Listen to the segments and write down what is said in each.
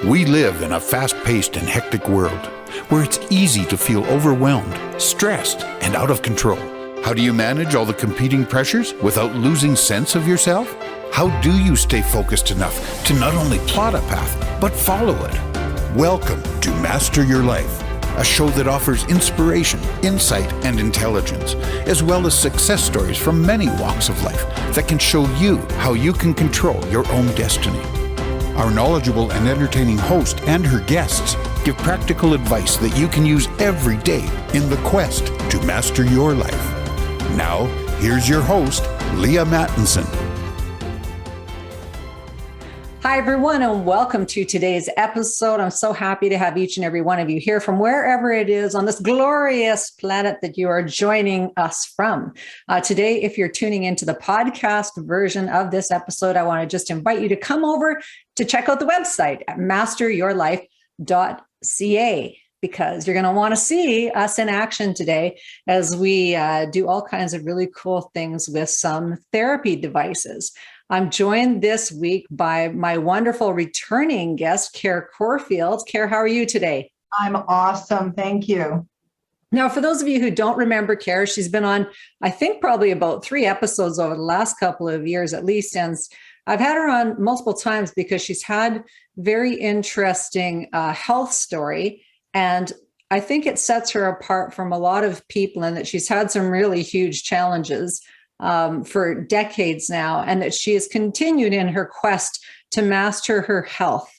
We live in a fast-paced and hectic world where it's easy to feel overwhelmed, stressed, and out of control. How do you manage all the competing pressures without losing sense of yourself? How do you stay focused enough to not only plot a path, but follow it? Welcome to Master Your Life, a show that offers inspiration, insight, and intelligence, as well as success stories from many walks of life that can show you how you can control your own destiny. Our knowledgeable and entertaining host and her guests give practical advice that you can use every day in the quest to master your life. Now, here's your host, Leaha Mattinson. Hi, everyone, and welcome to today's episode. I'm so happy to have each and every one of you here from wherever it is on this glorious planet that you are joining us from. Today, if you're tuning into the podcast version of this episode, I want to just invite you to come over to check out the website at masteryourlife.ca, because you're going to want to see us in action today as we do all kinds of really cool things with some therapy devices. I'm joined this week by my wonderful returning guest, Kare Corfield. Kare, how are you today? I'm awesome. Thank you. Now, for those of you who don't remember Kare, she's been on, I think, probably about 3 episodes over the last couple of years at least. And I've had her on multiple times because she's had very interesting health story. And I think it sets her apart from a lot of people in that she's had some really huge challenges for decades now, and that she has continued in her quest to master her health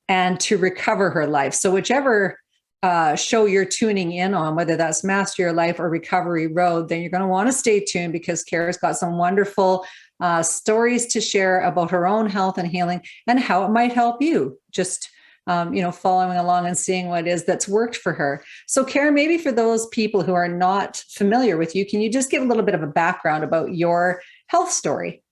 and to recover her life. So whichever show you're tuning in on, whether that's Master Your Life or Recovery Road, then you're going to want to stay tuned because Kare's got some wonderful stories to share about her own health and healing and how it might help you. Just following along and seeing what it is that's worked for her. So Kare, maybe for those people who are not familiar with you, can you just give a little bit of a background about your health story?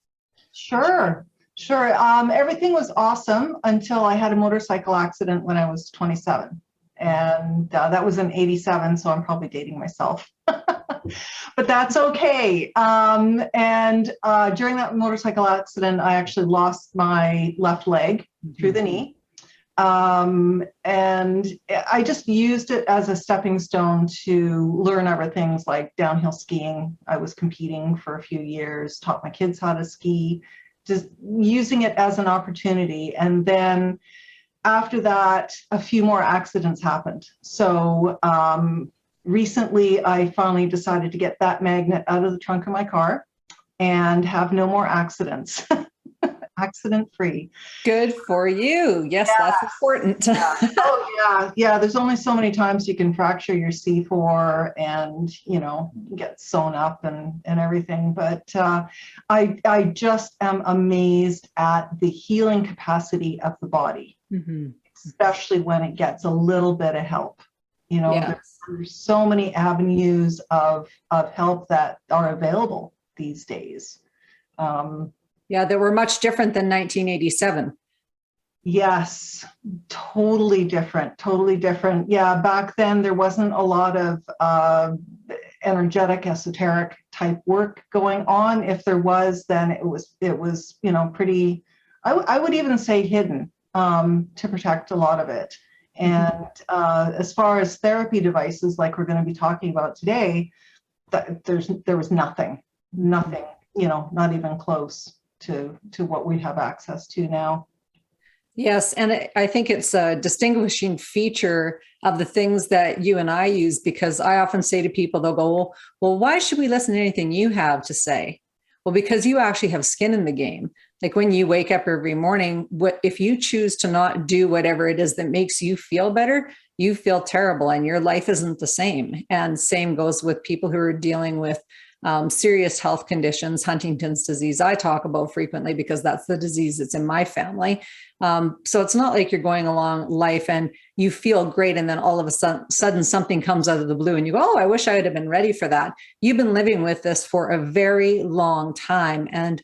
Sure. Everything was awesome until I had a motorcycle accident when I was 27. And that was in 87, so I'm probably dating myself. But that's okay. During that motorcycle accident, I actually lost my left leg through the knee. And I just used it as a stepping stone to learn other things like downhill skiing. I was competing for a few years, taught my kids how to ski, just using it as an opportunity. And then after that, a few more accidents happened. So recently, I finally decided to get that magnet out of the trunk of my car and have no more accidents. Accident-free. Good for you. Yes, yeah. That's important. Yeah. Oh, yeah. There's only so many times you can fracture your C4 and, get sewn up and everything. But I just am amazed at the healing capacity of the body, especially when it gets a little bit of help. There's so many avenues of help that are available these days. Yeah, they were much different than 1987. Yes, totally different. Yeah, back then there wasn't a lot of energetic, esoteric type work going on. If there was, then it was pretty, I would even say hidden to protect a lot of it. And as far as therapy devices, like we're going to be talking about today, there was nothing, not even close to what we have access to now. Yes, and I think it's a distinguishing feature of the things that you and I use, because I often say to people, they'll go, well, why should we listen to anything you have to say? Well, because you actually have skin in the game. Like when you wake up every morning, if you choose to not do whatever it is that makes you feel better, you feel terrible and your life isn't the same. And same goes with people who are dealing with serious health conditions. Huntington's disease I talk about frequently because that's the disease that's in my family. So it's not like you're going along life and you feel great and then all of a sudden something comes out of the blue and you go, oh, I wish I would have been ready for that. You've been living with this for a very long time, and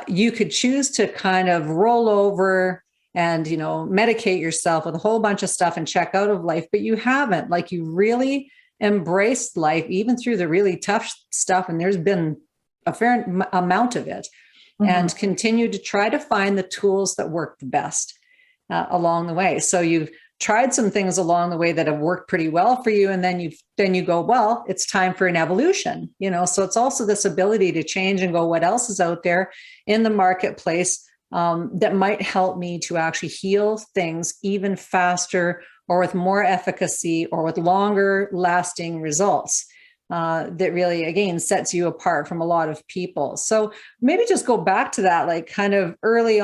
you could choose to kind of roll over and medicate yourself with a whole bunch of stuff and check out of life, but you haven't. Like, you really embraced life even through the really tough stuff, and there's been a fair amount of it, and continue to try to find the tools that work the best. along the way. So you've tried some things along the way that have worked pretty well for you, and then you go, well, it's time for an evolution, so it's also this ability to change and go, what else is out there in the marketplace that might help me to actually heal things even faster, or with more efficacy, or with longer lasting results. That really, again, sets you apart from a lot of people. So maybe just go back to that, like kind of early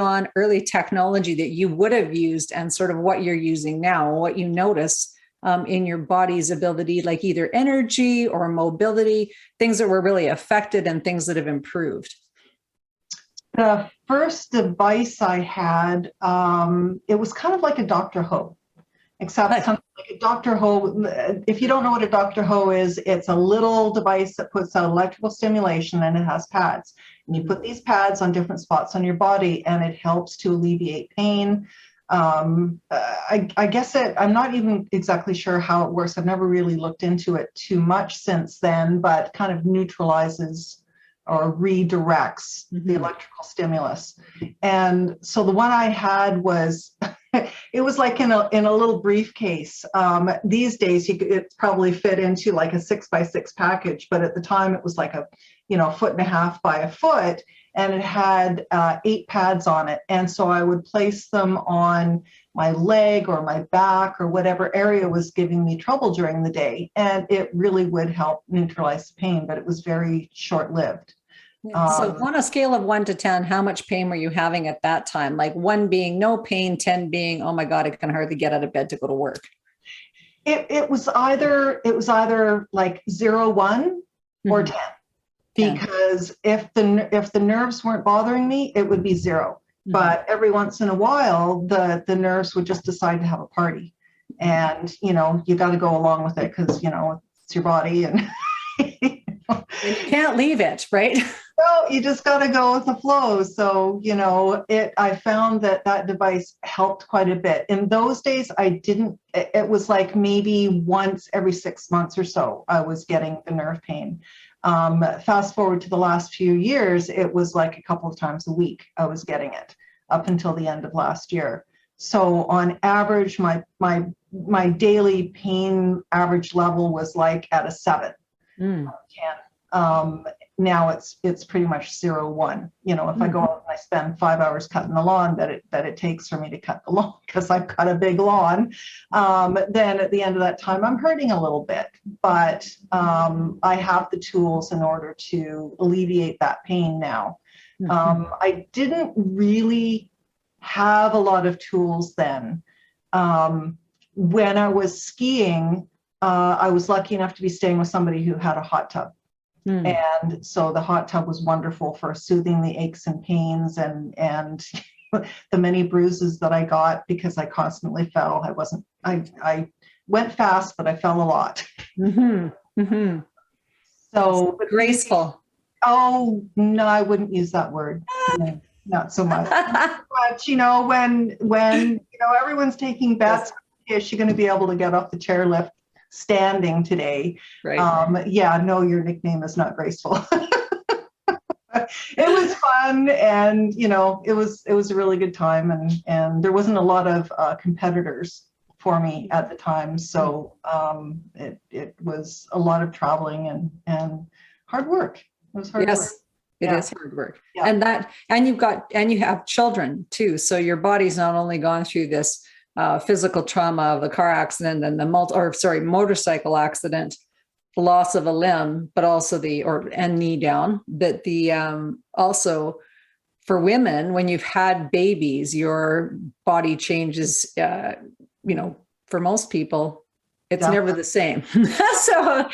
technology that you would have used, and sort of what you're using now, what you notice in your body's ability, like either energy or mobility, things that were really affected and things that have improved. The first device I had, it was kind of like a Dr. Ho. Except something like a Dr. Ho. If you don't know what a Dr. Ho is, it's a little device that puts out electrical stimulation, and it has pads. And you put these pads on different spots on your body, and it helps to alleviate pain. I guess I'm not even exactly sure how it works. I've never really looked into it too much since then, but kind of neutralizes or redirects the electrical stimulus. And so the one I had was, it was like in a little briefcase. These days, it probably fit into like a 6x6 package, but at the time it was like a, 1.5 by a foot, and it had 8 pads on it. And so I would place them on my leg or my back or whatever area was giving me trouble during the day, and it really would help neutralize the pain, but it was very short-lived. So on a scale of 1 to 10, how much pain were you having at that time? Like 1 being no pain, 10 being, oh my God, I can hardly get out of bed to go to work. It was either like 0, 1 or 10, because if the nerves weren't bothering me, it would be 0. But every once in a while, the nerves would just decide to have a party, and you got to go along with it, because it's your body, and you can't leave it, right? No, you just got to go with the flow. So, I found that device helped quite a bit. In those days, it was like maybe once every 6 months or so, I was getting the nerve pain. Fast forward to the last few years, it was like a couple of times a week I was getting it, up until the end of last year. So on average, my daily pain average level was like at a 7. 10. Now it's pretty much 0, 1. If I go out and I spend 5 hours cutting the lawn that it takes for me to cut the lawn, because I've got a big lawn, then at the end of that time I'm hurting a little bit, but I have the tools in order to alleviate that pain now. I didn't really have a lot of tools then. When I was skiing, I was lucky enough to be staying with somebody who had a hot tub. And so the hot tub was wonderful for soothing the aches and pains, and the many bruises that I got because I constantly fell. I went fast, but I fell a lot. So graceful. Oh no, I wouldn't use that word. No, not so much. But when everyone's taking bets, is she going to be able to get off the chairlift standing today? Right. No, your nickname is not graceful. It was fun, and it was a really good time, and there wasn't a lot of competitors for me at the time, so it was a lot of traveling and hard work. It was hard work. It is hard work. Yeah. And you have children too, so your body's not only gone through this physical trauma of the car accident and the motorcycle accident, the loss of a limb, but also and knee down. But also for women, when you've had babies, your body changes. For most people, it's never the same. So,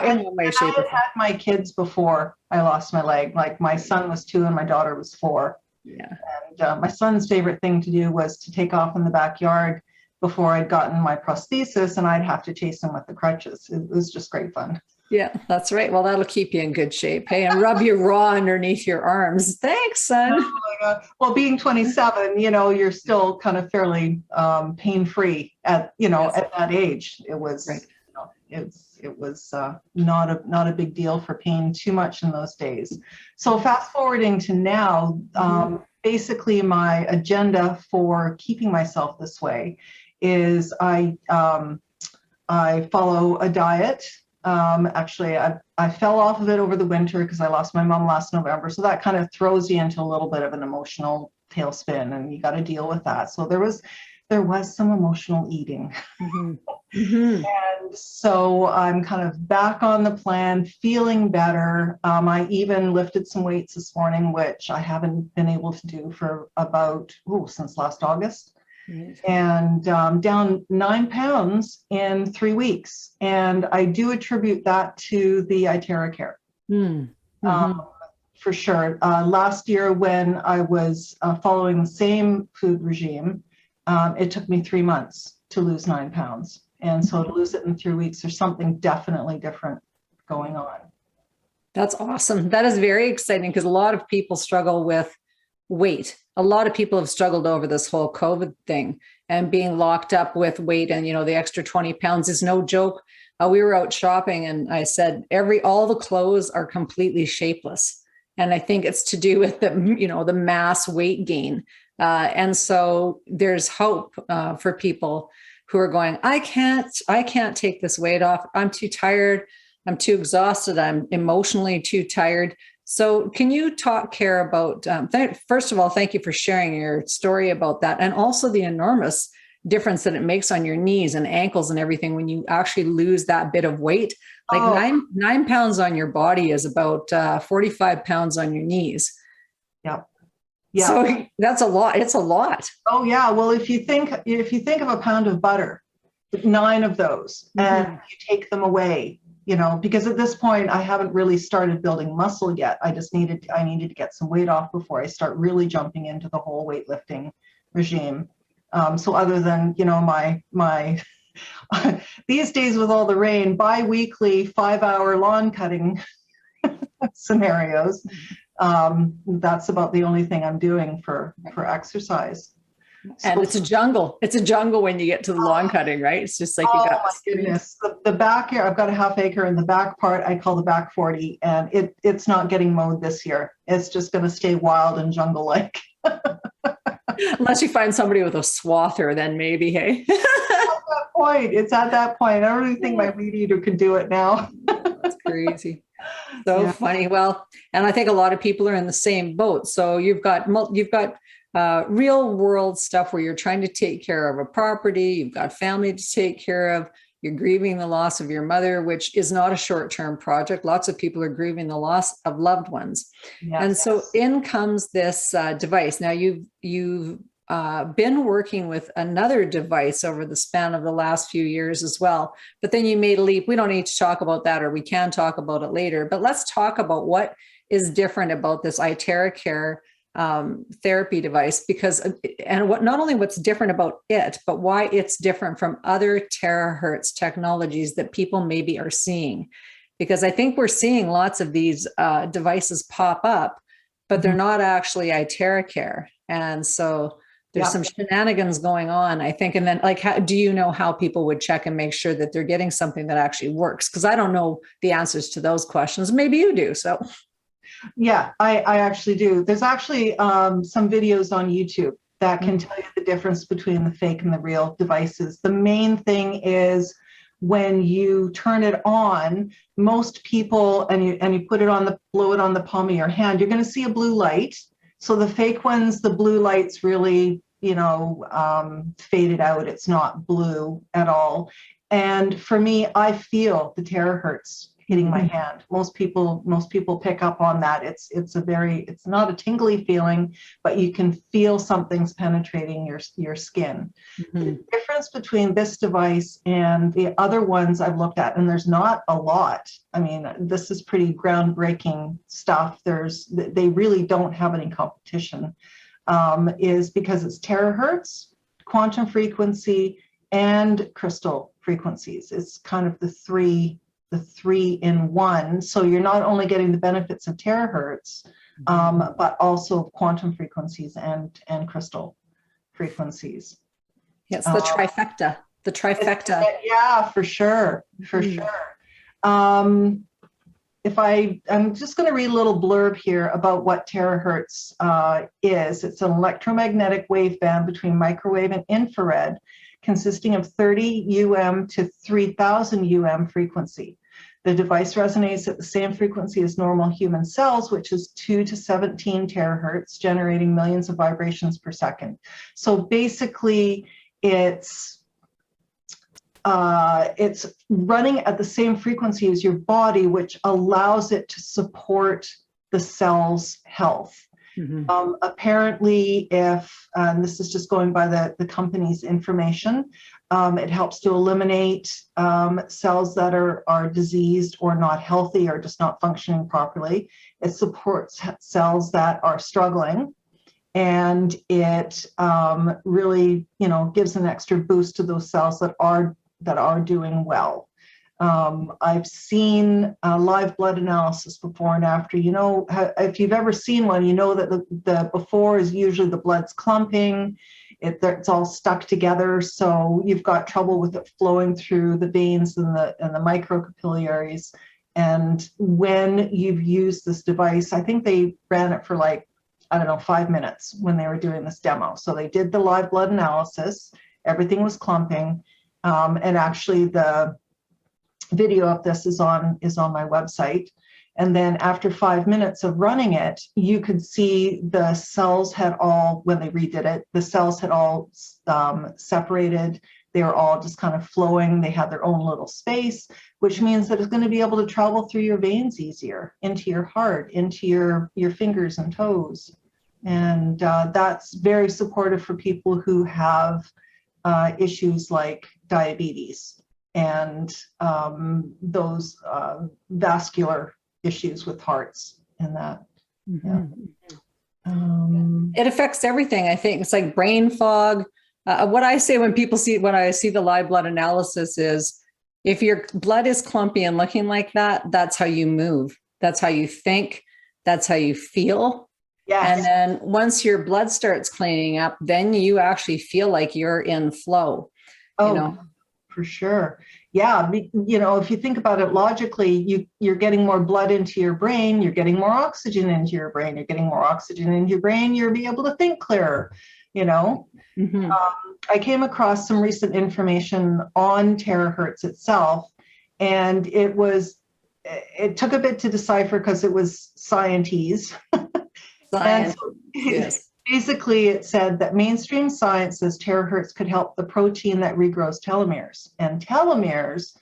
in one way, shape, or form. I had my kids before I lost my leg. Like my son was 2 and my daughter was 4. Yeah. And my son's favorite thing to do was to take off in the backyard before I'd gotten my prosthesis, and I'd have to chase him with the crutches. It was just great fun. Yeah, that's right. Well, that'll keep you in good shape. Hey, and rub your raw underneath your arms. Thanks, son. Oh my God. Well, being 27, you're still kind of fairly pain-free at that age. It was, right. It was not a big deal for pain too much in those days. So fast forwarding to now, basically my agenda for keeping myself this way is I follow a diet. Actually, I fell off of it over the winter because I lost my mom last November. So that kind of throws you into a little bit of an emotional tailspin, and you got to deal with that. So there was some emotional eating. Mm-hmm. Mm-hmm. And so I'm kind of back on the plan, feeling better. I even lifted some weights this morning, which I haven't been able to do for about, since last August. Right. And down 9 pounds in 3 weeks. And I do attribute that to the iTeraCare. Mm-hmm. For sure. Last year, when I was following the same food regime, it took me 3 months to lose 9 pounds. And so to lose it in 3 weeks, there's something definitely different going on. That's awesome. That is very exciting because a lot of people struggle with weight. A lot of people have struggled over this whole COVID thing and being locked up with weight. And, the extra 20 pounds is no joke. We were out shopping and I said, all the clothes are completely shapeless. And I think it's to do with the mass weight gain. And so there's hope for people who are going, I can't take this weight off. I'm too tired. I'm too exhausted. I'm emotionally too tired. So can you talk, Kare, about, first of all, thank you for sharing your story about that. And also the enormous difference that it makes on your knees and ankles and everything when you actually lose that bit of weight. Like 9 pounds on your body is about 45 pounds on your knees. Yeah. Yeah. So that's a lot. It's a lot. Oh yeah. Well, if you think of a pound of butter, 9 of those, and you take them away, because at this point I haven't really started building muscle yet. I needed to get some weight off before I start really jumping into the whole weightlifting regime. So other than, my these days with all the rain, bi-weekly 5-hour lawn cutting scenarios, that's about the only thing I'm doing for exercise. And it's a jungle. It's a jungle when you get to the lawn cutting, right? It's just like you got. Oh my goodness! The back here, I've got a half acre, and the back part I call the back 40, and it's not getting mowed this year. It's just going to stay wild and jungle-like. Unless you find somebody with a swather, then maybe, hey. It's at that point. I don't really think my weed eater could do it now. That's crazy. So funny. Well, and I think a lot of people are in the same boat. So you've got real world stuff where you're trying to take care of a property. You've got family to take care of. You're grieving the loss of your mother, which is not a short-term project. Lots of people are grieving the loss of loved ones. Yes, and so in comes this device. Now you've been working with another device over the span of the last few years as well, but then you made a leap. We don't need to talk about that, or we can talk about it later, but let's talk about what is different about this iTeraCare therapy device, not only what's different about it, but why it's different from other terahertz technologies that people maybe are seeing. Because I think we're seeing lots of these devices pop up, but they're not actually iTeraCare. And so there's some shenanigans going on, I think. And then do you know how people would check and make sure that they're getting something that actually works? Because I don't know the answers to those questions. Maybe you do. So yeah, I actually do. There's actually some videos on YouTube that can tell you the difference between the fake and the real devices. The main thing is when you turn it on, most people, and you put it blow it on the palm of your hand, you're going to see a blue light. So the fake ones, the blue light's really, faded out. It's not blue at all. And for me, I feel the terahertz hitting my hand. Most people pick up on that. It's not a tingly feeling, but you can feel something's penetrating your skin. The difference between this device and the other ones I've looked at, and there's not a lot. I mean, this is pretty groundbreaking stuff. They really don't have any competition, is because it's terahertz, quantum frequency, and crystal frequencies. It's kind of the three in one. So you're not only getting the benefits of terahertz, but also quantum frequencies and crystal frequencies. Yes, the trifecta. The trifecta. Yeah, for sure. I'm just going to read a little blurb here about what terahertz is. It's an electromagnetic waveband between microwave and infrared, consisting of 30 to 3000 frequency. The device resonates at the same frequency as normal human cells, which is 2 to 17 terahertz, generating millions of vibrations per second. So basically, it's running at the same frequency as your body, which allows it to support the cell's health. Mm-hmm. Apparently, and this is just going by the company's information, it helps to eliminate cells that are diseased or not healthy or just not functioning properly. It supports cells that are struggling, and it really, gives an extra boost to those cells that are doing well. I've seen live blood analysis before and after. If you've ever seen one, you know that the before is usually the blood's clumping. It's all stuck together, so you've got trouble with it flowing through the veins and the microcapillaries. And when you've used this device, I think they ran it for 5 minutes when they were doing this demo. So they did the live blood analysis, everything was clumping, and actually the video of this is on my website. And then after 5 minutes of running it, you could see the cells had all, when they redid it, the cells had all separated. They were all just kind of flowing. They had their own little space, which means that it's going to be able to travel through your veins easier, into your heart, into your fingers and toes. And that's very supportive for people who have issues like diabetes and those vascular issues with hearts and that. Mm-hmm. Yeah. It affects everything. I think it's like brain fog. What I say when I see the live blood analysis is, if your blood is clumpy and looking like that, that's how you move. That's how you think. That's how you feel. Yes. And then once your blood starts cleaning up, then you actually feel like you're in flow. Oh, for sure. Yeah. If you think about it logically, you're getting more blood into your brain, you're getting more oxygen into your brain, you're getting more oxygen into your brain, you'll be able to think clearer, Mm-hmm. I came across some recent information on terahertz itself, and it took a bit to decipher because it was scientese. Science. So yes. Basically, it said that mainstream science says terahertz could help the protein that regrows telomeres. And telomeres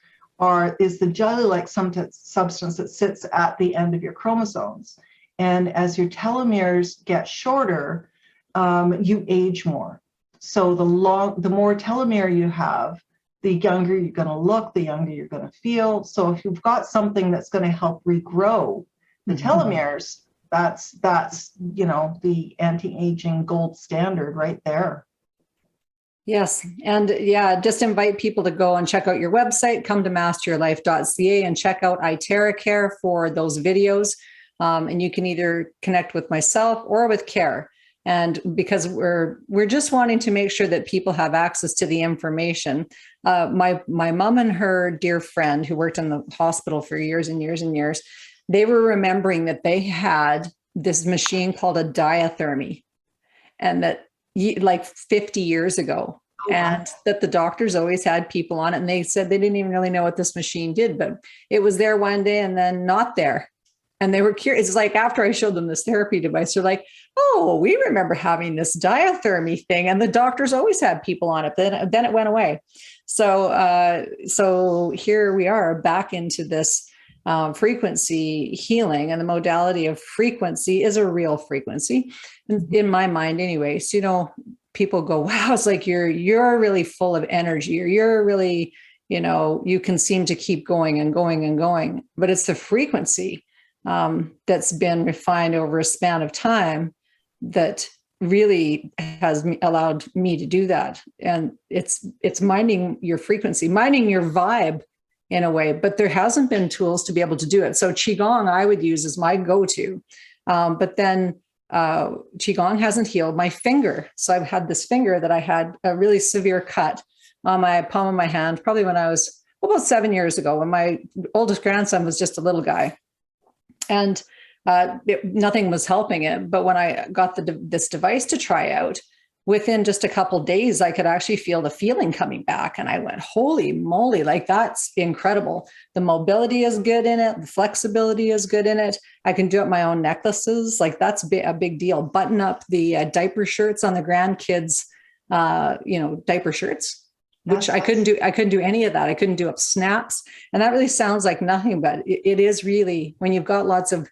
is the jelly-like substance that sits at the end of your chromosomes. And as your telomeres get shorter, you age more. So the more telomere you have, the younger you're going to look, the younger you're going to feel. So if you've got something that's going to help regrow the telomeres, that's the anti-aging gold standard right there. Yes. And just invite people to go and check out your website, come to masteryourlife.ca and check out iTeraCare for those videos. And you can either connect with myself or with Kare. And because we're just wanting to make sure that people have access to the information. My mom and her dear friend who worked in the hospital for years and years and years, they were remembering that they had this machine called a diathermy, and that 50 years ago, and that the doctors always had people on it. And they said they didn't even really know what this machine did, but it was there one day and then not there. And they were curious. It's like after I showed them this therapy device, they're like, oh, we remember having this diathermy thing. And the doctors always had people on it. Then it went away. So here we are back into this frequency healing, and the modality of frequency is a real frequency in my mind anyways. People go, wow, it's like you're really full of energy, or you're really, you can seem to keep going and going and going, but it's the frequency that's been refined over a span of time that really has allowed me to do that. And it's minding your frequency, minding your vibe in a way, but there hasn't been tools to be able to do it. So Qigong I would use as my go-to, but then Qigong hasn't healed my finger. So I've had this finger that I had a really severe cut on my palm of my hand, probably when I was about 7 years ago, when my oldest grandson was just a little guy. And nothing was helping it. But when I got this device to try out, within just a couple of days, I could actually feel the feeling coming back. And I went, holy moly, like that's incredible. The mobility is good in it. The flexibility is good in it. I can do it my own necklaces. Like that's a big deal. Button up the diaper shirts on the grandkids, diaper shirts, which I couldn't do. I couldn't do any of that. I couldn't do up snaps. And that really sounds like nothing, but it is really, when you've got lots of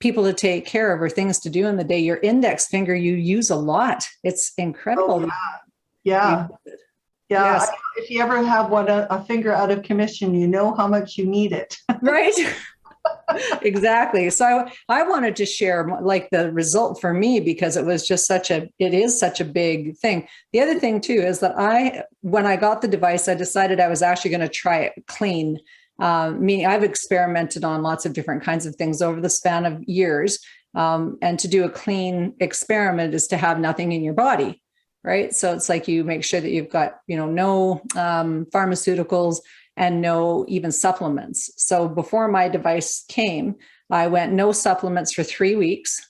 people to take care of or things to do in the day, your index finger you use a lot. It's incredible. Oh, yeah. Yes. If you ever have a finger out of commission, you know how much you need it. Right. Exactly. So I wanted to share like the result for me, because it was just it is such a big thing. The other thing too is that when I got the device, I decided I was actually going to try it clean. Meaning I've experimented on lots of different kinds of things over the span of years. And to do a clean experiment is to have nothing in your body, right? So it's like you make sure that you've got, no pharmaceuticals and no even supplements. So before my device came, I went no supplements for 3 weeks.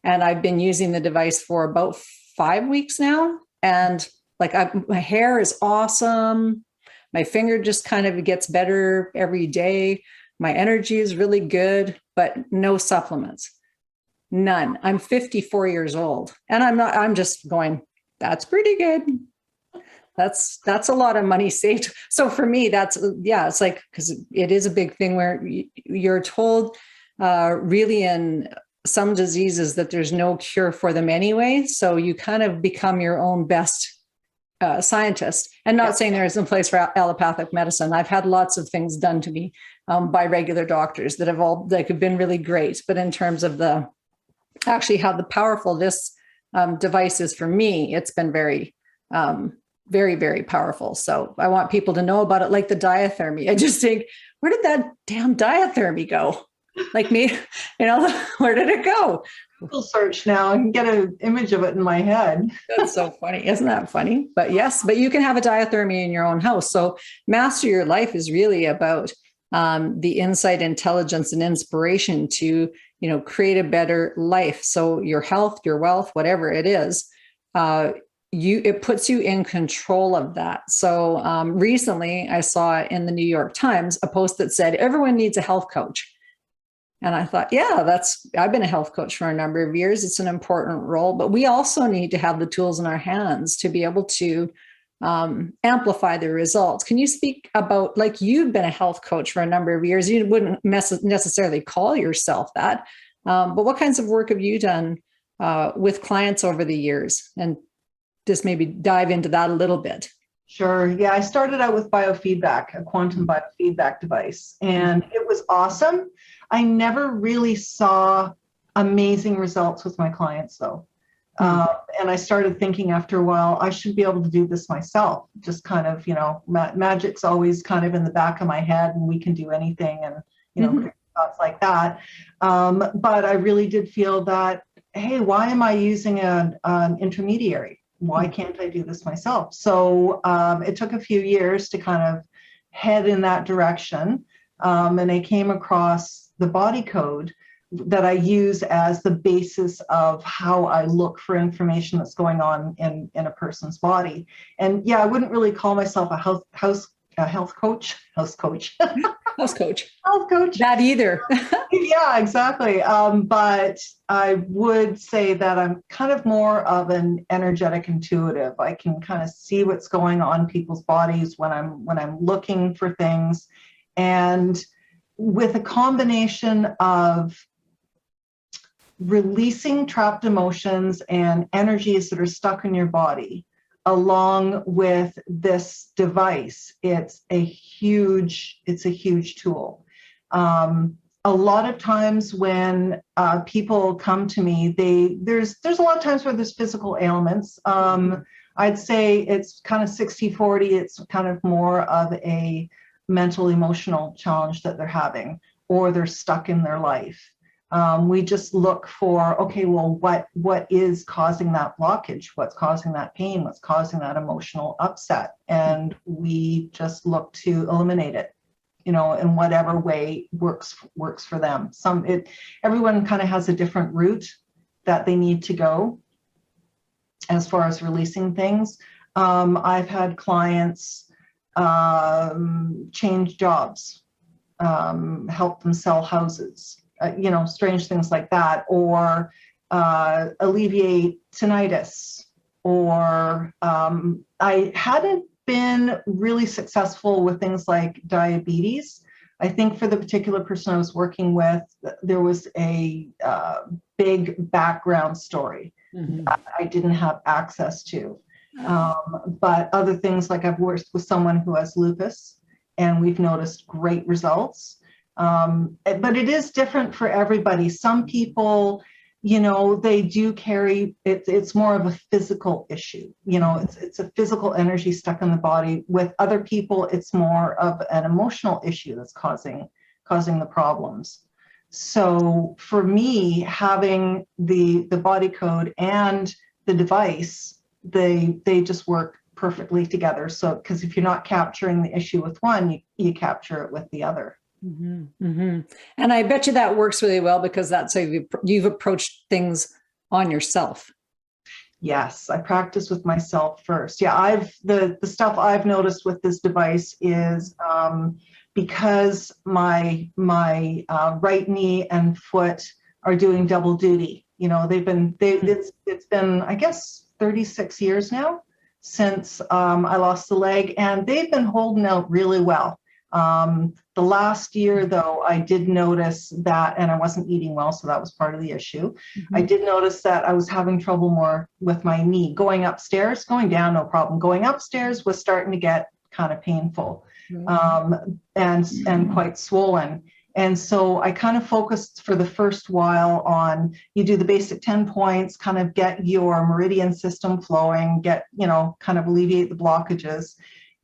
And I've been using the device for about 5 weeks now. And like my hair is awesome. My finger just kind of gets better every day. My energy is really good, but no supplements, none. I'm 54 years old and I'm just going, that's pretty good. That's a lot of money saved. So for me, it's like, because it is a big thing where you're told really in some diseases that there's no cure for them anyway. So you kind of become your own best scientist, and not saying there isn't a place for allopathic medicine. I've had lots of things done to me by regular doctors that have been really great. But in terms of actually how the powerful this device is for me, it's been very, very, very powerful. So I want people to know about it, like the diathermy. I just think, where did that damn diathermy go? Like me, where did it go? Google search now. I can get an image of it in my head. That's so funny. Isn't that funny? But yes, but you can have a diathermy in your own house. So Master Your Life is really about the insight, intelligence, and inspiration to, create a better life. So your health, your wealth, whatever it is, it puts you in control of that. So recently I saw in the New York Times a post that said, everyone needs a health coach. And I thought, I've been a health coach for a number of years. It's an important role, but we also need to have the tools in our hands to be able to amplify the results. Can you speak about, like, you've been a health coach for a number of years. You wouldn't necessarily call yourself that, but what kinds of work have you done with clients over the years? And just maybe dive into that a little bit. Sure. Yeah, I started out with biofeedback, a quantum biofeedback device, and it was awesome. I never really saw amazing results with my clients, though. And I started thinking after a while, I should be able to do this myself. Just kind of, magic's always kind of in the back of my head, and we can do anything, and, thoughts like that. But I really did feel that, hey, why am I using an intermediary? Why can't I do this myself? So it took a few years to kind of head in that direction. And I came across the body code that I use as the basis of how I look for information that's going on in a person's body. And I wouldn't really call myself a health coach. That either. Yeah, exactly. But I would say that I'm kind of more of an energetic intuitive. I can kind of see what's going on in people's bodies when I'm looking for things. And with a combination of releasing trapped emotions and energies that are stuck in your body, along with this device, it's a huge tool. A lot of times when people come to me, there's a lot of times where there's physical ailments. I'd say it's kind of 60-40. It's kind of more of a mental, emotional challenge that they're having, or they're stuck in their life. We just look for, okay, well, what is causing that blockage? What's causing that pain? What's causing that emotional upset? And we just look to eliminate it. in whatever way works for them. Everyone kind of has a different route that they need to go as far as releasing things. I've had clients change jobs, help them sell houses, strange things like that, or alleviate tinnitus, or I hadn't been really successful with things like diabetes. I think for the particular person I was working with, there was a big background story that I didn't have access to. But other things, like I've worked with someone who has lupus, and we've noticed great results. But it is different for everybody. Some people, they do carry it. It's more of a physical issue. It's a physical energy stuck in the body. With other people, it's more of an emotional issue that's causing the problems. So for me, having the body code and the device, they just work perfectly together. So, because if you're not capturing the issue with one, you capture it with the other. Mm-hmm, mm-hmm. And I bet you that works really well, because that's how you've approached things on yourself. Yes, I practice with myself first. Yeah, the stuff I've noticed with this device is because my right knee and foot are doing double duty. It's been, I guess, 36 years now since I lost the leg, and they've been holding out really well. The last year, though, I did notice that, and I wasn't eating well, so that was part of the issue. Mm-hmm. I did notice that I was having trouble more with my knee. Going upstairs, going down, no problem. Going upstairs was starting to get kind of painful, and quite swollen. And so I kind of focused for the first while on, you do the basic 10 points, kind of get your meridian system flowing, kind of alleviate the blockages.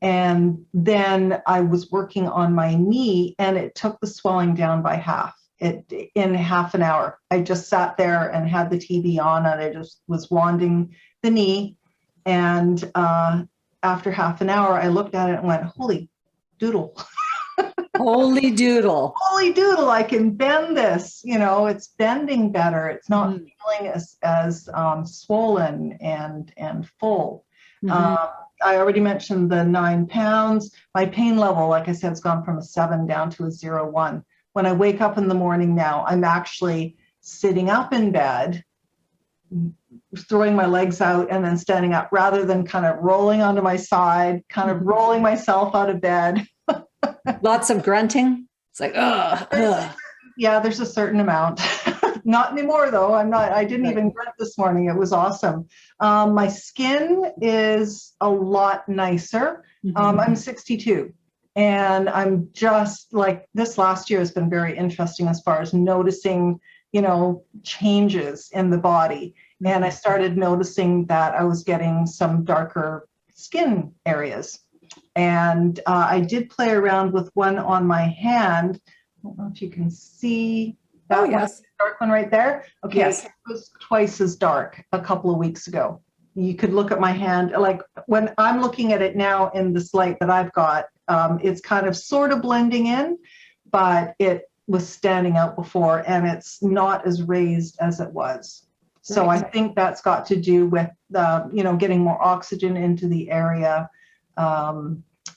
And then I was working on my knee, and it took the swelling down by half. In half an hour. I just sat there and had the TV on, and I just was wanding the knee. And after half an hour, I looked at it and went, holy doodle. Holy doodle. Holy doodle, I can bend this. It's bending better. It's not feeling as swollen and full. Mm-hmm. I already mentioned the 9 pounds. My pain level, like I said, has gone from a 7 down to a 0.1. When I wake up in the morning now, I'm actually sitting up in bed, throwing my legs out, and then standing up, rather than kind of rolling onto my side, kind of rolling myself out of bed. Lots of grunting. It's like, ugh. Yeah, there's a certain amount. Not anymore, though. I didn't even grunt this morning. It was awesome. My skin is a lot nicer. Mm-hmm. I'm 62, and I'm just like, this last year has been very interesting as far as noticing, changes in the body. Mm-hmm. And I started noticing that I was getting some darker skin areas. And I did play around with one on my hand. I don't know if you can see that. Yes. Dark one right there. Okay, yes. It was twice as dark a couple of weeks ago. You could look at my hand, like when I'm looking at it now in this light that I've got, it's kind of sort of blending in, but it was standing out before, and it's not as raised as it was. So right. I think that's got to do with getting more oxygen into the area.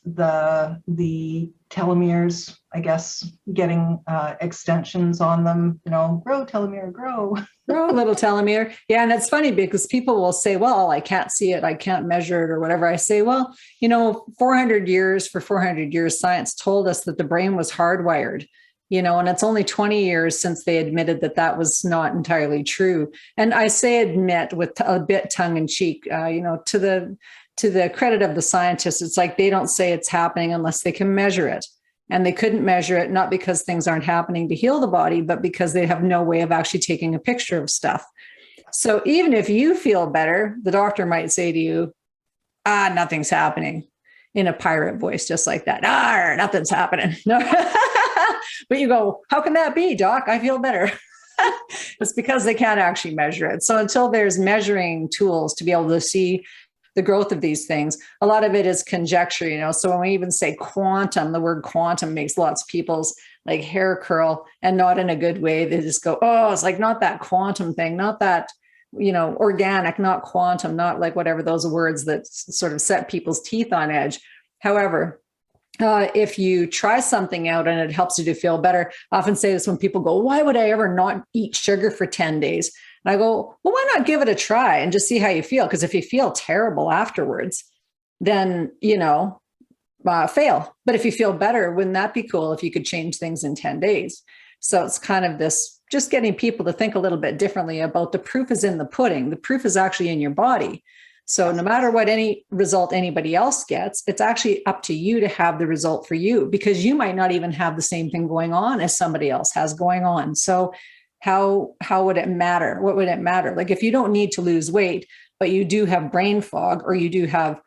The telomeres, I guess, getting extensions on them, grow telomere, grow. Grow a little telomere. Yeah, and it's funny because people will say, well, I can't see it, I can't measure it or whatever. I say, well, 400 years, science told us that the brain was hardwired, and it's only 20 years since they admitted that was not entirely true. And I say admit with a bit tongue in cheek, to the credit of the scientists, it's like they don't say it's happening unless they can measure it. And they couldn't measure it, not because things aren't happening to heal the body, but because they have no way of actually taking a picture of stuff. So even if you feel better, the doctor might say to you, nothing's happening, in a pirate voice, just like that. Nothing's happening. No. But you go, how can that be, doc? I feel better. It's because they can't actually measure it. So until there's measuring tools to be able to see the growth of these things. A lot of it is conjecture, So when we even say quantum, the word quantum makes lots of people's like hair curl, and not in a good way. They just go, oh, it's like not that quantum thing, not that, organic, not quantum, not like whatever those words that sort of set people's teeth on edge. However, if you try something out and it helps you to feel better, I often say this when people go, why would I ever not eat sugar for 10 days? And I go, well, why not give it a try and just see how you feel? Because if you feel terrible afterwards, then, fail. But if you feel better, wouldn't that be cool if you could change things in 10 days? So it's kind of this, just getting people to think a little bit differently about the proof is in the pudding. The proof is actually in your body. So no matter what any result anybody else gets, it's actually up to you to have the result for you, because you might not even have the same thing going on as somebody else has going on. So how would it matter? What would it matter? Like if you don't need to lose weight, but you do have brain fog, or you do have,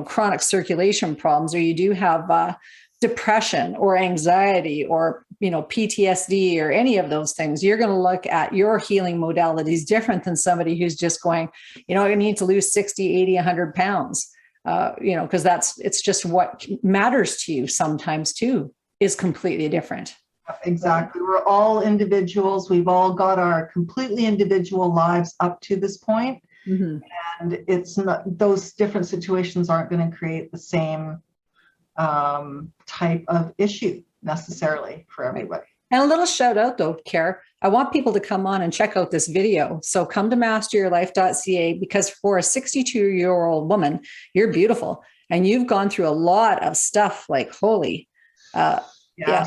chronic circulation problems, or you do have depression or anxiety or, PTSD or any of those things, you're going to look at your healing modalities different than somebody who's just going, I need to lose 60, 80, 100 pounds, because it's just what matters to you sometimes too is completely different. Exactly. We're all individuals. We've all got our completely individual lives up to this point. Mm-hmm. And it's not, those different situations aren't going to create the same type of issue necessarily for everybody. And a little shout out though, Kare, I want people to come on and check out this video. So come to masteryourlife.ca, because for a 62-year-old woman, you're beautiful and you've gone through a lot of stuff, like holy, yeah,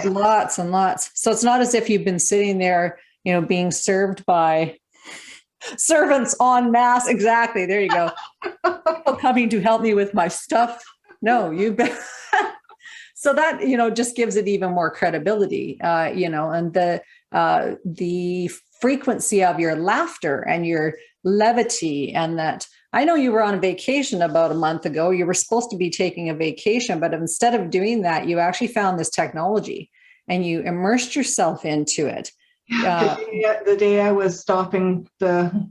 lots and lots. So it's not as if you've been sitting there, being served by servants en masse. Exactly. There you go. People coming to help me with my stuff. No, you've been. So that, just gives it even more credibility, and the frequency of your laughter and your levity, and that I know you were on a vacation about a month ago. You were supposed to be taking a vacation, but instead of doing that, you actually found this technology and you immersed yourself into it. The day I was stopping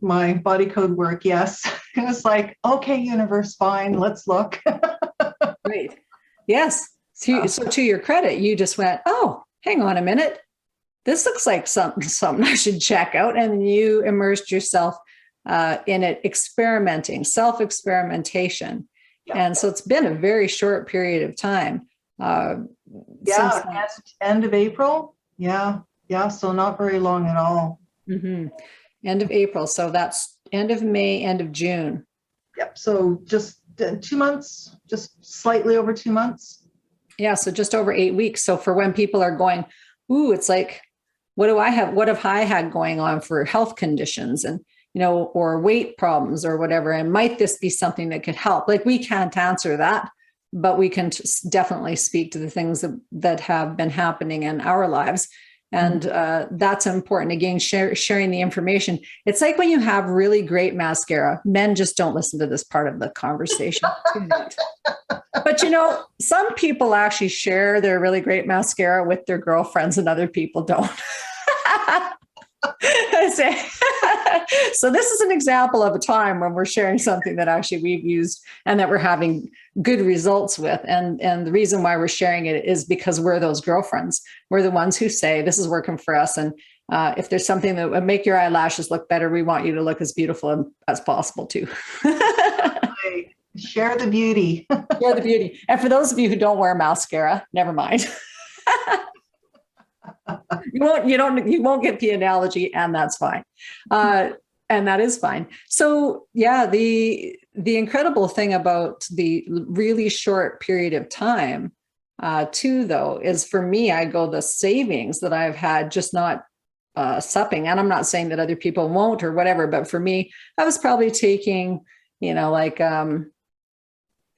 my body code work, yes, it was like, okay, universe, fine, let's look. Great. Yes. So to your credit, you just went, oh, hang on a minute. This looks like something I should check out. And you immersed yourself in it, self-experimentation. Yeah. And so it's been a very short period of time. End of April. Yeah. So not very long at all. Mm-hmm. End of April. So that's end of May, end of June. Yep. So just 2 months, just slightly over 2 months. Yeah. So just over 8 weeks. So for when people are going, ooh, it's like, what have I had going on for health conditions and, or weight problems or whatever? And might this be something that could help? Like we can't answer that, but we can definitely speak to the things that have been happening in our lives. And that's important. Again, sharing the information. It's like when you have really great mascara, men just don't listen to this part of the conversation. But some people actually share their really great mascara with their girlfriends and other people don't. So this is an example of a time when we're sharing something that actually we've used and that we're having good results with. And the reason why we're sharing it is because we're those girlfriends. We're the ones who say this is working for us. And if there's something that would make your eyelashes look better, we want you to look as beautiful as possible too. Share the beauty. Share the beauty. And for those of you who don't wear mascara, never mind. You won't get the analogy, and that's fine. And that is fine. So yeah, the incredible thing about the really short period of time too, though, is for me, I go the savings that I've had just not supping. And I'm not saying that other people won't or whatever, but for me, I was probably taking,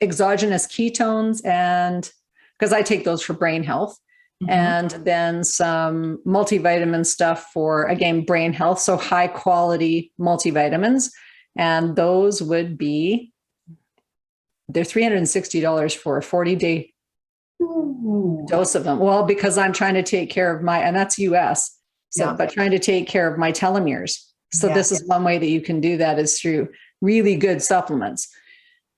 exogenous ketones, and because I take those for brain health. Mm-hmm. And then some multivitamin stuff for, again, brain health. So high quality multivitamins. And those would be, they're $360 for a 40-day dose of them. Well, because I'm trying to take care of and that's US. So, yeah. But trying to take care of my telomeres. So this is one way that you can do that is through really good supplements.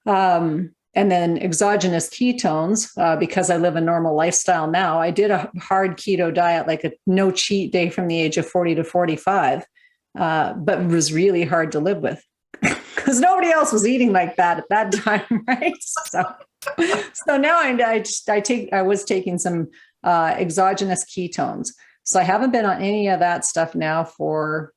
And then exogenous ketones, because I live a normal lifestyle now. I did a hard keto diet, like a no cheat day from the age of 40 to 45, but it was really hard to live with because nobody else was eating like that at that time, right? So now I was taking some exogenous ketones. So I haven't been on any of that stuff now for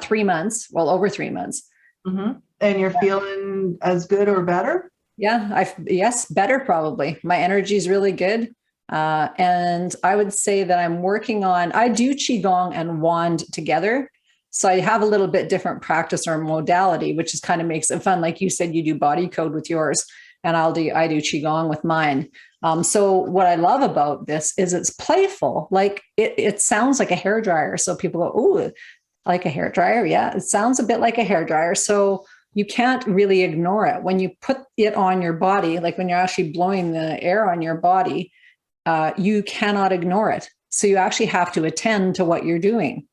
3 months, well, over 3 months. Mm-hmm. And you're feeling as good or better? Yeah, yes, better probably. My energy is really good. And I would say that I do Qigong and Wand together. So I have a little bit different practice or modality, which is kind of makes it fun. Like you said, you do body code with yours, and I do Qigong with mine. So what I love about this is it's playful. Like it sounds like a hairdryer. So people go, "Ooh, like a hairdryer." Yeah, it sounds a bit like a hairdryer. So you can't really ignore it. When you put it on your body, like when you're actually blowing the air on your body, you cannot ignore it. So you actually have to attend to what you're doing.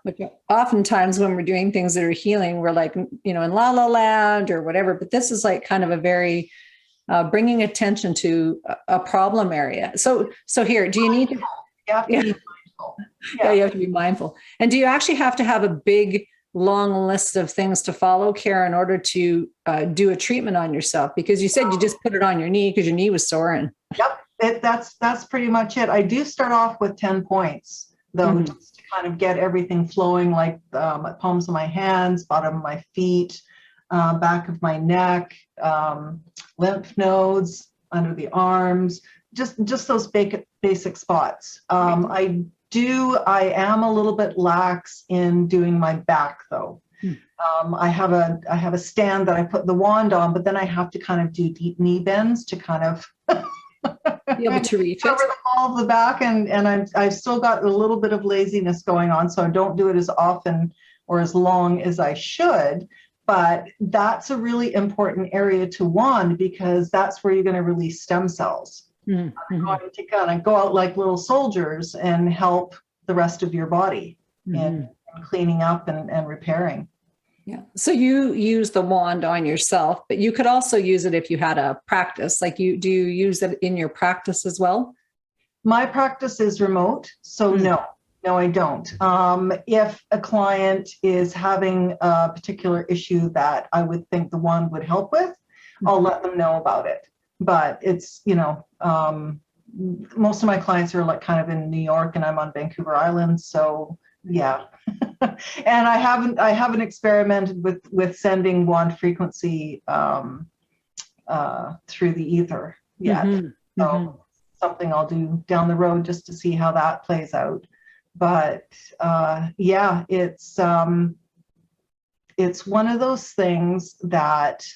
Which oftentimes when we're doing things that are healing, we're like, in la la land or whatever. But this is like kind of a very bringing attention to a problem area. So here, do you need to? You have to be mindful. Yeah, you have to be mindful. And do you actually have to have a big, long list of things to follow, Kare, in order to do a treatment on yourself? Because you said you just put it on your knee because your knee was sore. And Yep, that's pretty much it. I do start off with 10 points, though, just to kind of get everything flowing, like palms of my hands, bottom of my feet, back of my neck, lymph nodes, under the arms, just those basic spots. I am a little bit lax in doing my back, though. I have a stand that I put the wand on, but then I have to kind of do deep knee bends to kind of be able to reach cover the wall of the back, and I've still got a little bit of laziness going on, so I don't do it as often or as long as I should. But that's a really important area to wand, because that's where you're going to release stem cells. Going to kind of go out like little soldiers and help the rest of your body in cleaning up and repairing. Yeah. So you use the wand on yourself, but you could also use it if you had a practice. Like do you use it in your practice as well? My practice is remote, so no, I don't. If a client is having a particular issue that I would think the wand would help with, I'll let them know about it. But it's, most of my clients are like kind of in New York, and I'm on Vancouver Island. So yeah. And I haven't experimented with sending wand frequency through the ether yet. So something I'll do down the road just to see how that plays out. But yeah, it's one of those things that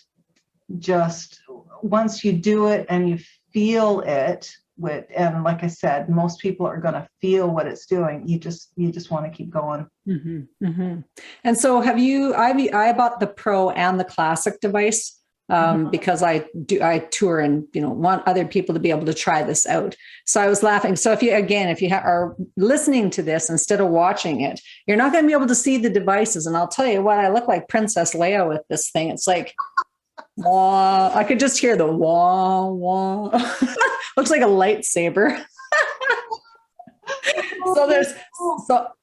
just once you do it and you feel it and like I said, most people are going to feel what it's doing. You just want to keep going. And so I bought the Pro and the Classic device because I tour and want other people to be able to try this out. So I was laughing. So if you are listening to this instead of watching it, you're not going to be able to see the devices. And I'll tell you what, I look like Princess Leia with this thing. It's like, wah. I could just hear the wah wah. Looks like a lightsaber.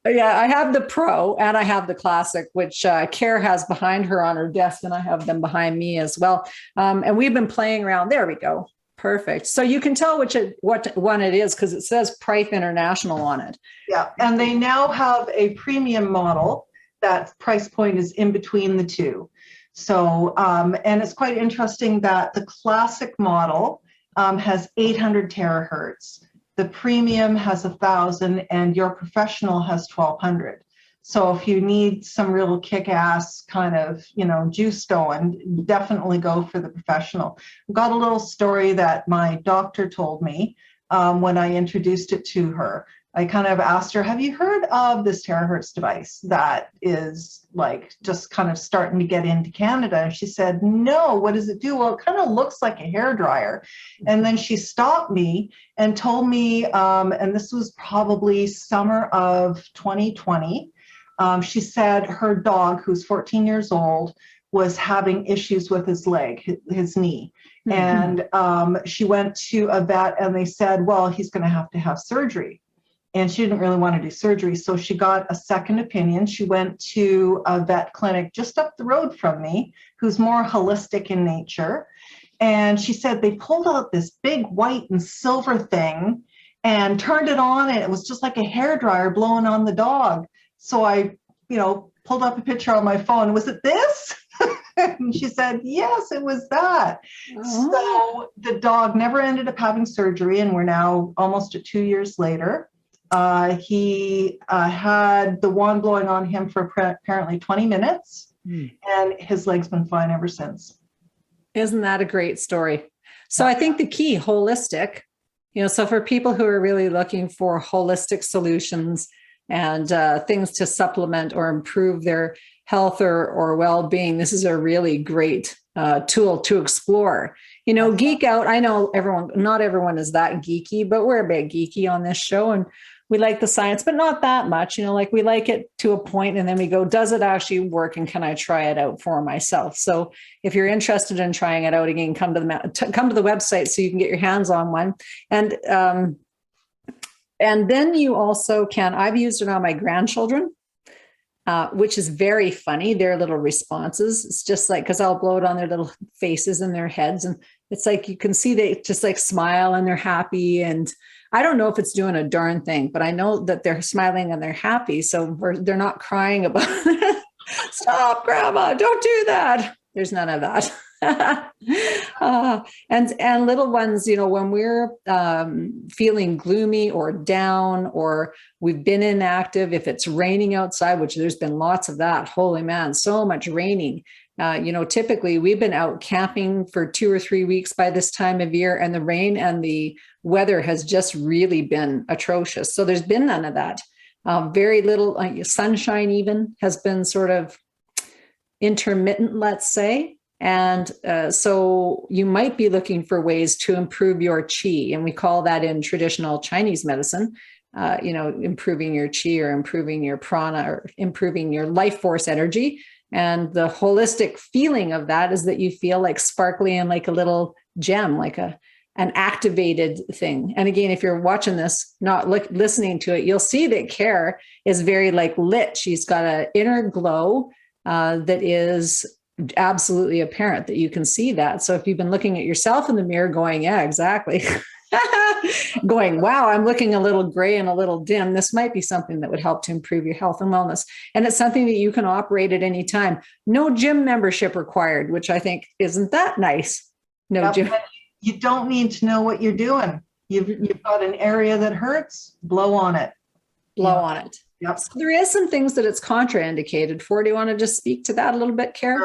I have the Pro and I have the Classic, which Kare has behind her on her desk, and I have them behind me as well. And we've been playing around. There we go. Perfect. So you can tell what one it is because it says Price International on it. Yeah, and they now have a premium model. That price point is in between the two. So, and it's quite interesting that the Classic model has 800 terahertz. The premium has 1,000, and your professional has 1,200. So if you need some real kick-ass kind of, juice going, definitely go for the professional. I've got a little story that my doctor told me when I introduced it to her. I kind of asked her, have you heard of this Terahertz device that is like just kind of starting to get into Canada? And she said, no, what does it do? Well, it kind of looks like a hairdryer. And then she stopped me and told me, and this was probably summer of 2020, she said her dog, who's 14 years old, was having issues with his leg, his knee. And she went to a vet and they said, well, he's going to have surgery. And she didn't really want to do surgery. So she got a second opinion. She went to a vet clinic just up the road from me, who's more holistic in nature. And she said they pulled out this big white and silver thing and turned it on, and it was just like a hairdryer blowing on the dog. So I, pulled up a picture on my phone. Was it this? And she said, yes, it was that. So the dog never ended up having surgery, and we're now almost at 2 years later. He had the wand blowing on him for apparently 20 minutes, and his leg's been fine ever since. Isn't that a great story? So I think the key, holistic, so for people who are really looking for holistic solutions and things to supplement or improve their health or well-being, this is a really great tool to explore. Geek out. I know not everyone is that geeky, but we're a bit geeky on this show, and we like the science, but not that much. Like we like it to a point, and then we go, does it actually work, and can I try it out for myself? So if you're interested in trying it out, again, come to the website so you can get your hands on one. And then you also can. I've used it on my grandchildren. Which is very funny, their little responses. It's just like, because I'll blow it on their little faces and their heads. And it's like, you can see they just like smile and they're happy. And I don't know if it's doing a darn thing, but I know that they're smiling and they're happy. So they're not crying about it. Stop, Grandma, don't do that. There's none of that. And little ones, when we're feeling gloomy or down, or we've been inactive, if it's raining outside, which there's been lots of that, holy man, so much raining. Typically we've been out camping for 2 or 3 weeks by this time of year, and the rain and the weather has just really been atrocious. So there's been none of that. Very little sunshine even has been sort of intermittent, let's say. And so you might be looking for ways to improve your qi. And we call that in traditional Chinese medicine, improving your qi or improving your prana or improving your life force energy. And the holistic feeling of that is that you feel like sparkly and like a little gem, like an activated thing. And again, if you're watching this, not listening to it, you'll see that Kare is very like lit. She's got an inner glow that is absolutely apparent, that you can see that. So if you've been looking at yourself in the mirror going, yeah, exactly. Going, wow, I'm looking a little gray and a little dim. This might be something that would help to improve your health and wellness. And it's something that you can operate at any time. No gym membership required, which I think isn't that nice. No gym. You don't need to know what you're doing. You've got an area that hurts, blow on it. Blow on it. Yep. So there is some things that it's contraindicated for. Do you want to just speak to that a little bit, Kare?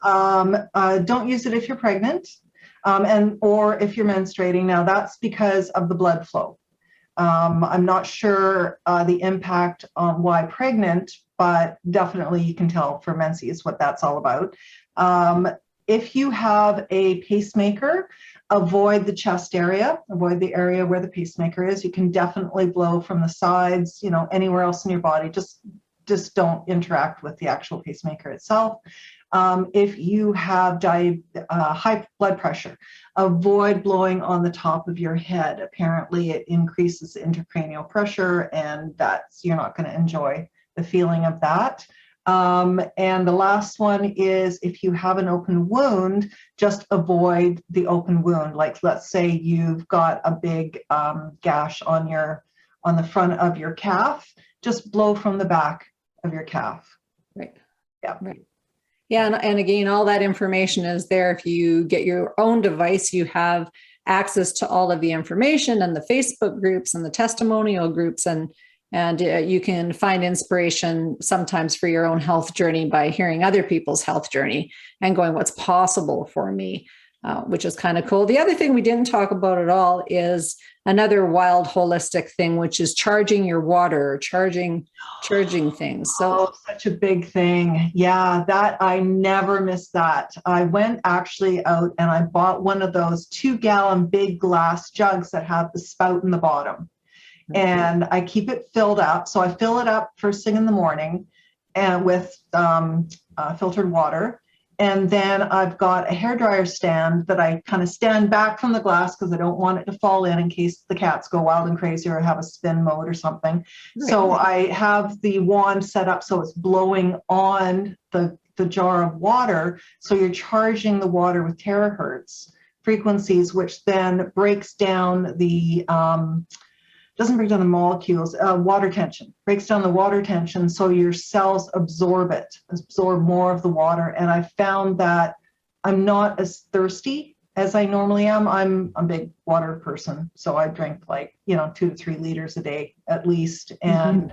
Don't use it if you're pregnant, or if you're menstruating. Now that's because of the blood flow. I'm not sure the impact on why pregnant, but definitely you can tell for menses what that's all about. If you have a pacemaker, avoid the chest area, avoid the area where the pacemaker is. You can definitely blow from the sides, anywhere else in your body. Just don't interact with the actual pacemaker itself. If you have high blood pressure, avoid blowing on the top of your head. Apparently it increases the intracranial pressure, and you're not going to enjoy the feeling of that. And the last one is, if you have an open wound, just avoid the open wound. Like, let's say you've got a big gash on the front of your calf, just blow from the back of your calf. Right. Yeah. Right. Yeah. And again, all that information is there. If you get your own device, you have access to all of the information and the Facebook groups and the testimonial groups, and you can find inspiration sometimes for your own health journey by hearing other people's health journey and going, what's possible for me, which is kind of cool. The other thing we didn't talk about at all is another wild holistic thing, which is charging your water, charging things. So such a big thing. Yeah, that I never miss that. I went actually out and I bought one of those 2-gallon big glass jugs that have the spout in the bottom. And I keep it filled up. So I fill it up first thing in the morning and with filtered water. And then I've got a hairdryer stand that I kind of stand back from the glass because I don't want it to fall in case the cats go wild and crazy or have a spin mode or something. Right. So I have the wand set up so it's blowing on the jar of water. So you're charging the water with terahertz frequencies, which then breaks down the doesn't break down the molecules, water tension, breaks down the water tension so your cells absorb more of the water. And I found that I'm not as thirsty as I normally am. I'm a big water person, so I drink 2 to 3 liters a day at least. And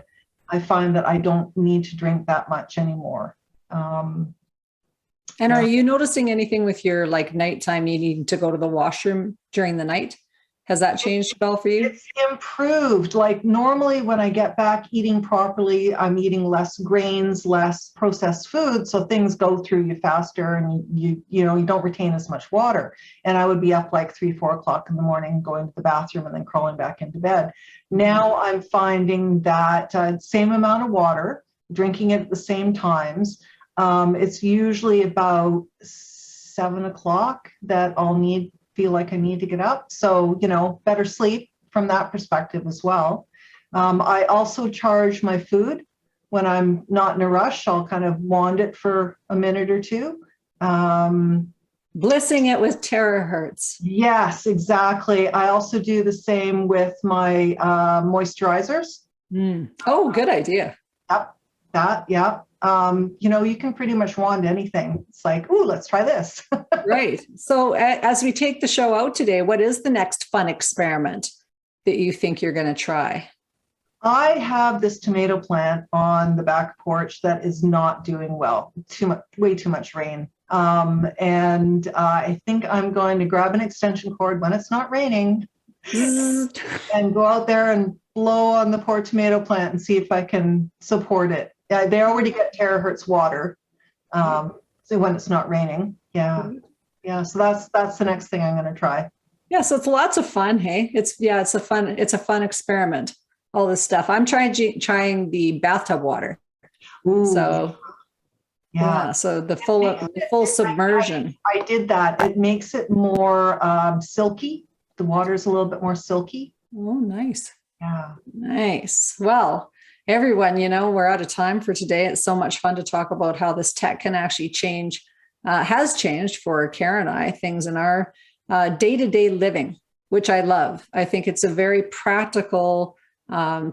I find that I don't need to drink that much anymore. And are you noticing anything with your nighttime needing to go to the washroom during the night? Has that changed at all for you? It's improved. Normally when I get back eating properly, I'm eating less grains, less processed food. So things go through you faster and you don't retain as much water. And I would be up 3, 4 o'clock in the morning, going to the bathroom and then crawling back into bed. Now I'm finding that same amount of water, drinking it at the same times. It's usually about 7 o'clock that I'll feel like I need to get up. So, better sleep from that perspective as well. I also charge my food when I'm not in a rush. I'll kind of wand it for a minute or two. Blissing it with terahertz. Yes, exactly. I also do the same with my moisturizers. Oh, good idea. Yep. You can pretty much wand anything. It's ooh, let's try this. Right. So as we take the show out today, what is the next fun experiment that you think you're going to try? I have this tomato plant on the back porch that is not doing well. Way too much rain. And I think I'm going to grab an extension cord when it's not raining and go out there and blow on the poor tomato plant and see if I can support it. They already get terahertz water, so when it's not raining. Yeah. So that's the next thing I'm going to try. Yeah. So it's lots of fun. Hey, it's a fun experiment. All this stuff. I'm trying the bathtub water. Ooh. So yeah. So the full submersion. I did that. It makes it more silky. The water's a little bit more silky. Oh, nice. Yeah. Nice. Well, everyone, we're out of time for today. It's so much fun to talk about how this tech can actually has changed for Kare and I, things in our day-to-day living, which I love. I think it's a very practical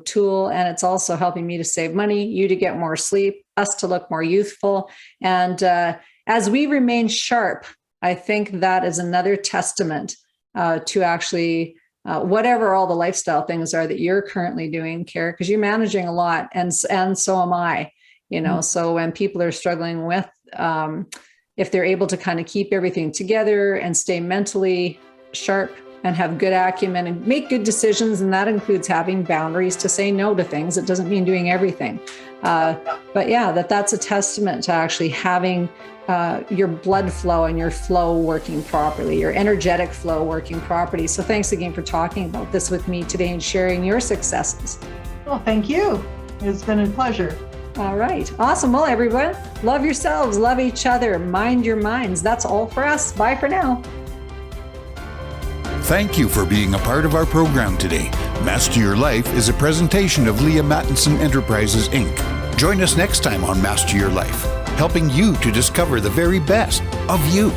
tool, and it's also helping me to save money, you to get more sleep, us to look more youthful. And as we remain sharp, I think that is another testament to actually whatever all the lifestyle things are that you're currently doing, Kare, because you're managing a lot, and so am I. So when people are struggling with, if they're able to kind of keep everything together and stay mentally sharp and have good acumen and make good decisions, and that includes having boundaries to say no to things. It doesn't mean doing everything, but yeah, that's a testament to actually having your blood flow and your flow working properly, your energetic flow working properly. So thanks again for talking about this with me today and sharing your successes. Well, thank you. It's been a pleasure. All right. Awesome. Well, everyone, love yourselves, love each other, mind your minds. That's all for us. Bye for now. Thank you for being a part of our program today. Master Your Life is a presentation of Leaha Mattinson Enterprises, Inc. Join us next time on Master Your Life, helping you to discover the very best of you.